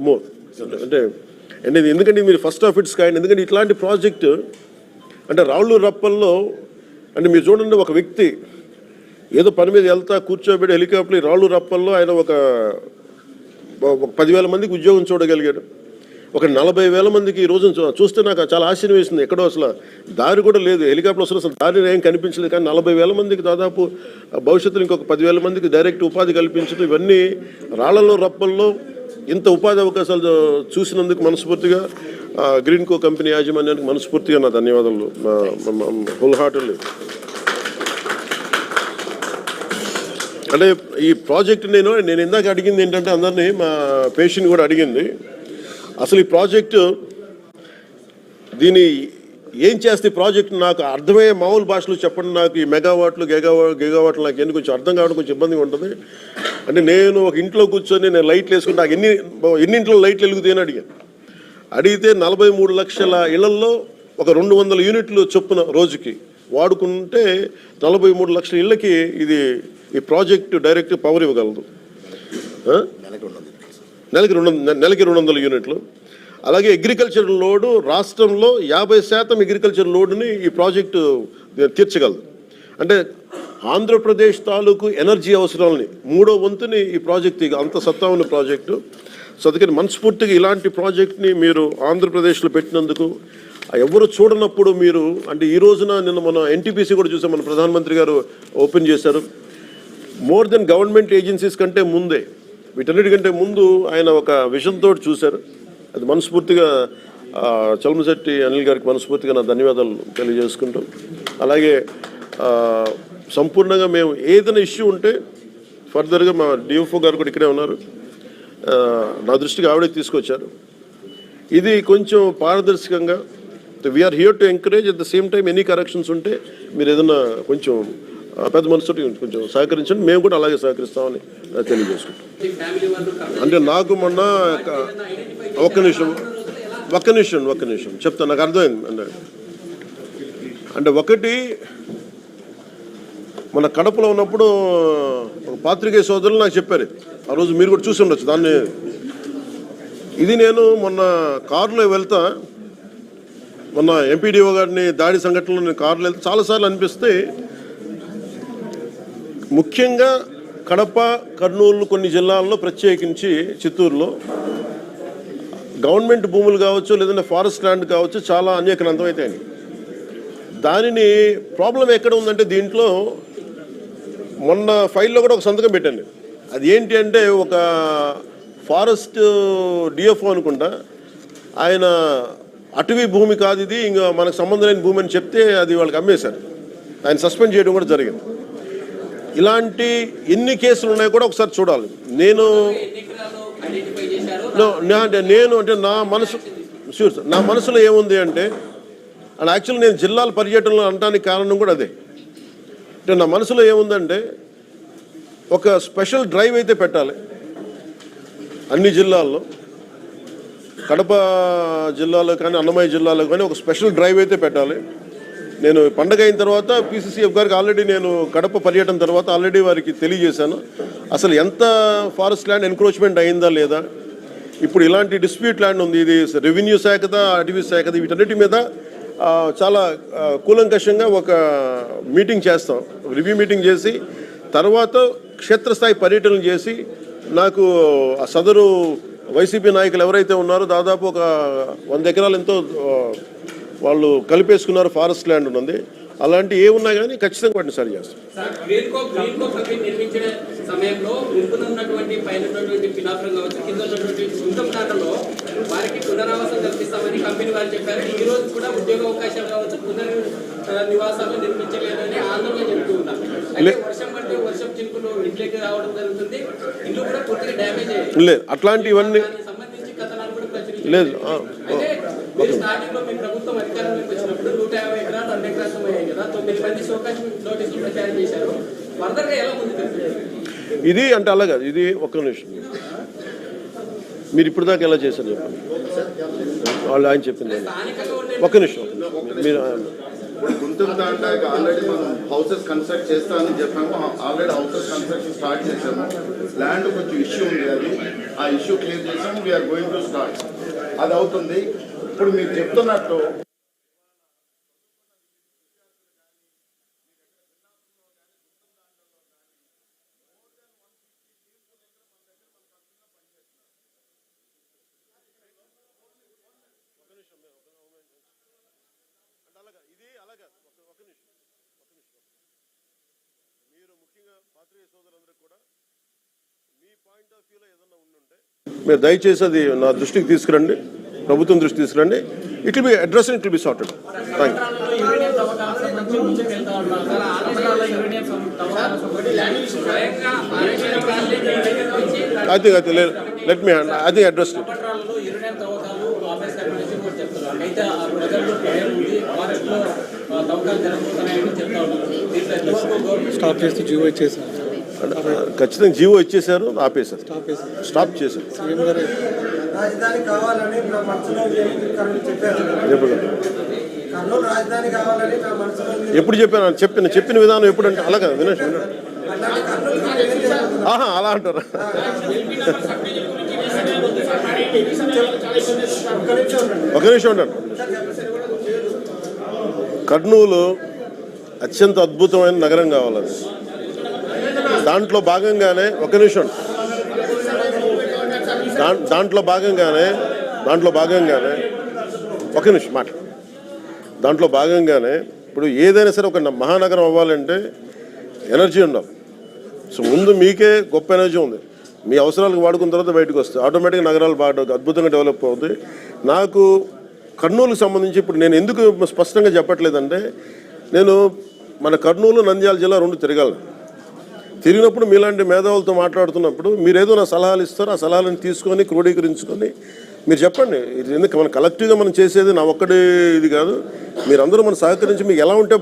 More అంటే అంటే ఎందుకంటే మీరు ఫస్ట్ ఆఫ్ ఇట్స్ కైండ్. ఎందుకంటే ఇట్లాంటి ప్రాజెక్టు అంటే రాళ్ళు రప్పల్లో అంటే మీరు చూడండి, ఒక వ్యక్తి ఏదో పని మీద వెళ్తా కూర్చోబెట్టి హెలికాప్టర్ రాళ్ళు రప్పల్లో ఆయన ఒక 10,000 మందికి ఉద్యోగం చూడగలిగాడు. ఒక 40,000 మందికి ఈ రోజు చూస్తే నాకు చాలా ఆశ్చర్యం వేసింది. ఎక్కడో అసలు దారి కూడా లేదు, హెలికాప్టర్ అసలు దారి ఏం కనిపించలేదు. కానీ 40,000 మందికి దాదాపు భవిష్యత్తులో ఇంకొక 10,000 మందికి డైరెక్ట్ ఉపాధి కల్పించడం, ఇవన్నీ రాళ్లలో రప్పల్లో ఇంత ఉపాధి అవకాశాలు చూసినందుకు మనస్ఫూర్తిగా గ్రీన్కో కంపెనీ యాజమాన్యానికి మనస్ఫూర్తిగా నా ధన్యవాదాలు, హోల్ హార్టెడ్లీ. అంటే ఈ ప్రాజెక్ట్ నేను ఇందాక అడిగింది ఏంటంటే, అందరినీ మా పేషెంట్ కూడా అడిగింది, అసలు ఈ ప్రాజెక్టు దీన్ని ఏం చేస్తే ఈ ప్రాజెక్టు నాకు అర్థమయ్యే మామూలు భాషలో చెప్పండి. నాకు ఈ మెగావాట్లు గిగావాట్లు నాకు ఎన్ని కొంచెం అర్థం కావడం కొంచెం ఇబ్బందిగా ఉంటుంది. అంటే నేను ఒక ఇంట్లో కూర్చొని నేను లైట్లు వేసుకుంటే నాకు ఎన్నింట్లో లైట్లు వెలుగుతాయని అడిగితే 43 లక్షల ఇళ్లల్లో ఒక 200 యూనిట్లు చొప్పున రోజుకి వాడుకుంటే 43 లక్షల ఇళ్ళకి ఈ ప్రాజెక్టు డైరెక్ట్ పవర్ ఇవ్వగలదు. నెలకి 200 యూనిట్లు. అలాగే అగ్రికల్చర్ లోడు రాష్ట్రంలో 50% అగ్రికల్చర్ లోడుని ఈ ప్రాజెక్టు తీర్చగలదు. అంటే ఆంధ్రప్రదేశ్ తాలూకు ఎనర్జీ అవసరాలని 3వ వంతుని ఈ ప్రాజెక్టు, అంత సత్తా ఉన్న ప్రాజెక్టు. సో అందుకని మనస్ఫూర్తిగా ఇలాంటి ప్రాజెక్ట్ని మీరు ఆంధ్రప్రదేశ్లో పెట్టినందుకు, ఎవరు చూడనప్పుడు మీరు అంటే ఈ రోజున నిన్న మన ఎన్టీపీసీ కూడా చూసాం, మన ప్రధానమంత్రి గారు ఓపెన్ చేశారు. మోర్ దెన్ గవర్నమెంట్ ఏజెన్సీస్ కంటే ముందే, వీటన్నిటికంటే ముందు ఆయన ఒక విజన్ తోటి చూశారు. అది మనస్ఫూర్తిగా చలమశెట్టి అనిల్ గారికి మనస్ఫూర్తిగా నా ధన్యవాదాలు తెలియజేసుకుంటాం. అలాగే సంపూర్ణంగా మేము ఏదైనా ఇష్యూ ఉంటే ఫర్దర్గా మా డిఎఫ్ఓ గారు కూడా ఇక్కడే ఉన్నారు, నా దృష్టికి ఆవిడే తీసుకొచ్చారు. ఇది కొంచెం పారదర్శకంగా we are here to encourage. At the same time any corrections ఉంటే మీరు ఏదైనా కొంచెం పెద్ద మనసుతో కొంచెం సహకరించండి, మేము కూడా అలాగే సహకరిస్తామని తెలియజేసుకుంటాం. అంటే నాకు మొన్న ఒక్క నిమిషం చెప్తాను, నాకు అర్థమైంది. అంటే ఒకటి, మన కడపలో ఉన్నప్పుడు పాత్రికేయ సోదరులు నాకు చెప్పారు, ఆ రోజు మీరు కూడా చూసి ఉండొచ్చు దాన్ని. ఇది నేను మొన్న కారులో వెళ్తా, మొన్న ఎంపీడీఓ గారిని దాడి సంఘటనలో నేను కారులో వెళ్తే చాలాసార్లు అనిపిస్తే, ముఖ్యంగా కడప, కర్నూలు, కొన్ని జిల్లాల్లో ప్రత్యేకించి చిత్తూరులో గవర్నమెంట్ భూములు కావచ్చు, లేదంటే ఫారెస్ట్ ల్యాండ్ కావచ్చు, చాలా అన్యాక్రాంతం అవుతాయి. దానిని ప్రాబ్లం ఎక్కడ ఉందంటే, దీంట్లో మొన్న ఫైల్లో కూడా ఒక సంతకం పెట్టండి. అది ఏంటి అంటే, ఒక ఫారెస్ట్ డిఎఫ్ఓ అనుకుంటా, ఆయన అటవీ భూమి కాదు ఇది, ఇంకా మనకు సంబంధం లేని భూమి అని చెప్తే అది వాళ్ళకి అమ్మేశారు. ఆయన సస్పెండ్ చేయడం కూడా జరిగింది. ఇలాంటి ఎన్ని కేసులు ఉన్నాయో కూడా ఒకసారి చూడాలి. నేను అంటే నా మనసులో ఏముంది అంటే, అండ్ యాక్చువల్లీ నేను జిల్లాల పర్యటనలో అనడానికి కారణం కూడా అదే. అంటే నా మనసులో ఏముందంటే, ఒక స్పెషల్ డ్రైవ్ అయితే పెట్టాలి అన్ని జిల్లాల్లో, కడప జిల్లాలో కానీ అన్నమయ్య జిల్లాలో కానీ ఒక స్పెషల్ డ్రైవ్ అయితే పెట్టాలి. నేను పండగ అయిన తర్వాత పీసీసీఎఫ్ గారికి ఆల్రెడీ నేను కడప పర్యటన తర్వాత ఆల్రెడీ వారికి తెలియజేశాను, అసలు ఎంత ఫారెస్ట్ ల్యాండ్ ఎన్క్రోచ్మెంట్ అయిందా లేదా. ఇప్పుడు ఇలాంటి డిస్ప్యూట్ ల్యాండ్ ఉంది, ఇది రెవెన్యూ శాఖదా, అటవీ శాఖదా, వీటన్నిటి మీద చాలా కూలంకషంగా ఒక మీటింగ్ చేస్తాం, రివ్యూ మీటింగ్ చేసి తర్వాత క్షేత్రస్థాయి పర్యటనలు చేసి, నాకు ఆ సదరు వైసీపీ నాయకులు ఎవరైతే ఉన్నారో దాదాపు ఒక 100 ఎకరాలు ఎంతో వాళ్ళు కలిపేసుకున్నారు, ఫారెస్ట్ ల్యాండ్ ఉన్నది. అలాంటి ఏ ఉన్నా కానీ ఖచ్చితంగా వాటిని సరి చేస్తాం. లేదు అట్లాంటివన్నీ లేదు. ఇది అంటే అలాగా, ఇది ఒక్క నిమిషం, మీరు ఇప్పుడు దాకా ఎలా చేశారు చెప్పండి. వాళ్ళు ఆయన చెప్పింది ఒక్క నిమిషం, మీరు ఇప్పుడు గుంటూరు దాంట్లో ఆల్రెడీ మనం హౌసెస్ కన్స్ట్రక్ట్ చేస్తామని చెప్పాము. ఆల్రెడీ హౌసెస్ కన్స్ట్రక్షన్ స్టార్ట్ చేసాము. ల్యాండ్ కొంచెం ఇష్యూ ఉంది, అది ఆ ఇష్యూ క్లియర్ చేసాము. We are going to start. అది అవుతుంది. ఇప్పుడు మీరు చెప్తున్నట్టు మీరు దయచేసి అది నా దృష్టికి తీసుకురండి, ప్రభుత్వం దృష్టి తీసుకురండి. It will be address, it will be sorted. Thank you. అయితే లెట్ మీ అది అడ్రస్. స్టాప్ చేస్తూ జీవో ఇచ్చేసారు. ఖచ్చితంగా జీవో ఇచ్చేశారు, ఆపేశారు, స్టాప్ చేశారు. రాజధాని కావాలని నా మనసులో చెప్పారు. కర్నూలు రాజధాని కావాలని నా మనసులో ఎప్పుడు చెప్పాను? చెప్పిన విధానం ఎప్పుడంటే అలాగా వినేష్ అలా అంటారా? ఒక నిమిషం ఉండండి. కర్నూలు అత్యంత అద్భుతమైన నగరం కావాలని, దాంట్లో భాగంగానే ఒక నిమిషం దాంట్లో భాగంగానే ఒక నిమిషం మాట దాంట్లో భాగంగానే ఇప్పుడు ఏదైనా సరే ఒక మహానగరం అవ్వాలంటే ఎనర్జీ ఉండాలి. సో ముందు మీకే గొప్ప ఎనర్జీ ఉంది, మీ అవసరాలకు వాడుకున్న తర్వాత బయటకు వస్తాయి, ఆటోమేటిక్గా నగరాలు బాగా అద్భుతంగా డెవలప్ అవుతాయి. నాకు కర్నూలుకు సంబంధించి ఇప్పుడు నేను ఎందుకు స్పష్టంగా చెప్పట్లేదంటే, నేను మన కర్నూలు నంద్యాల జిల్లా రెండు తిరిగినప్పుడు మీలాంటి మేధావులతో మాట్లాడుతున్నప్పుడు మీరు ఏదో నా సలహాలు ఇస్తారు, ఆ సలహాలను తీసుకొని క్రోడీకరించుకొని మీరు చెప్పండి. ఇది ఎందుకు మన కలెక్టివ్గా మనం చేసేది నా ఒక్కడి ఇది కాదు, మీరందరూ మనం సహకరించి మీకు ఎలా ఉంటే